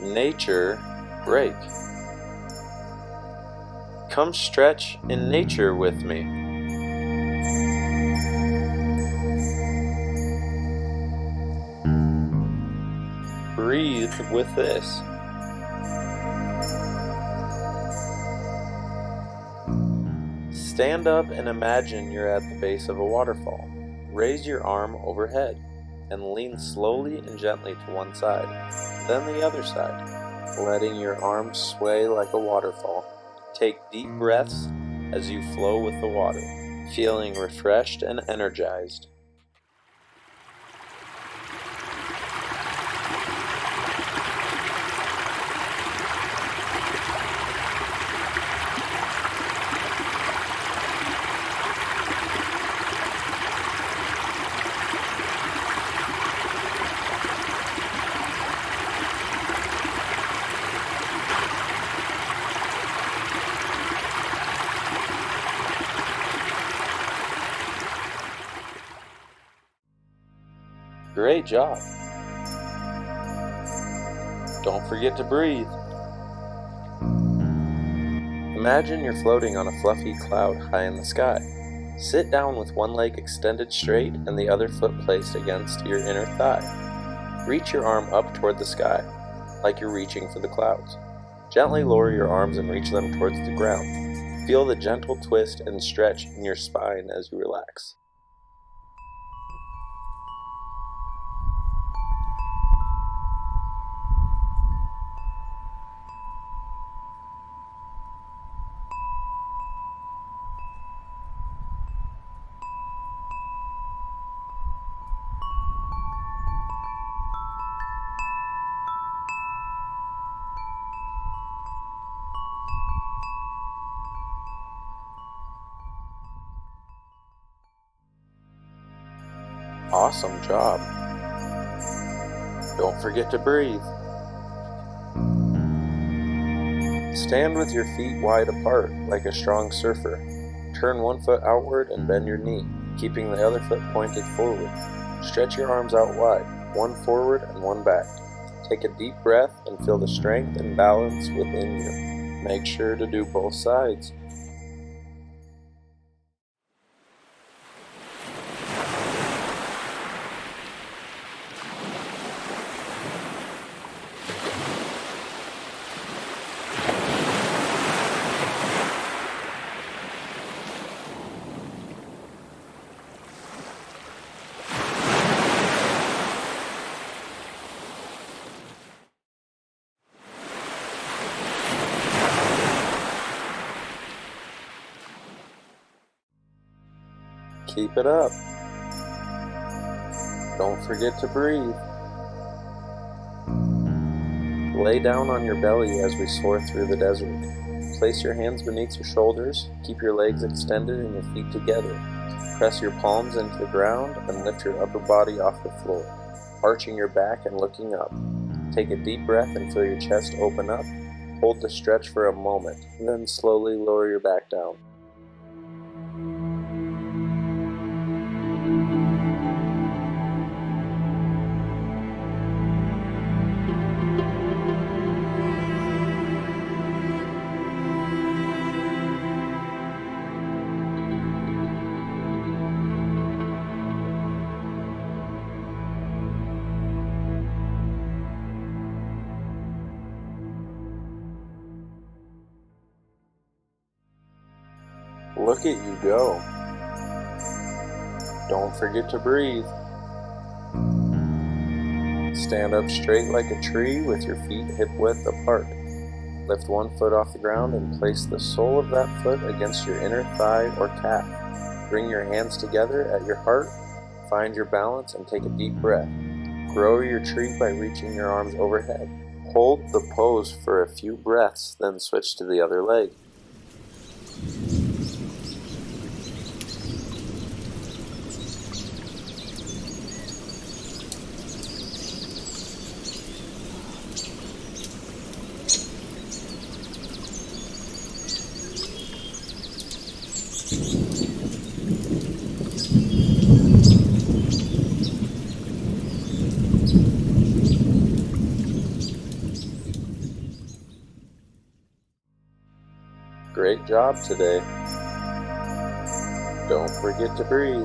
nature break. Come stretch in nature with me. Breathe with this. Stand up and imagine you're at the base of a waterfall. Raise your arm overhead and lean slowly and gently to one side, then the other side, letting your arms sway like a waterfall. Take deep breaths as you flow with the water, feeling refreshed and energized. Great job! Don't forget to breathe. Imagine you're floating on a fluffy cloud high in the sky. Sit down with one leg extended straight and the other foot placed against your inner thigh. Reach your arm up toward the sky, like you're reaching for the clouds. Gently lower your arms and reach them towards the ground. Feel the gentle twist and stretch in your spine as you relax. Awesome job. Don't forget to breathe. Stand with your feet wide apart like a strong surfer. Turn one foot outward and bend your knee, keeping the other foot pointed forward. Stretch your arms out wide, one forward and one back. Take a deep breath and feel the strength and balance within you. Make sure to do both sides. Keep it up. Don't forget to breathe. Lay down on your belly as we soar through the desert. Place your hands beneath your shoulders. Keep your legs extended and your feet together. Press your palms into the ground and lift your upper body off the floor, arching your back and looking up. Take a deep breath and feel your chest open up. Hold the stretch for a moment, then slowly lower your back down. Look at you go. Don't forget to breathe. Stand up straight like a tree with your feet hip-width apart. Lift one foot off the ground and place the sole of that foot against your inner thigh or calf. Bring your hands together at your heart, find your balance, and take a deep breath. Grow your tree by reaching your arms overhead. Hold the pose for a few breaths, then switch to the other leg. Great job today. Don't forget to breathe.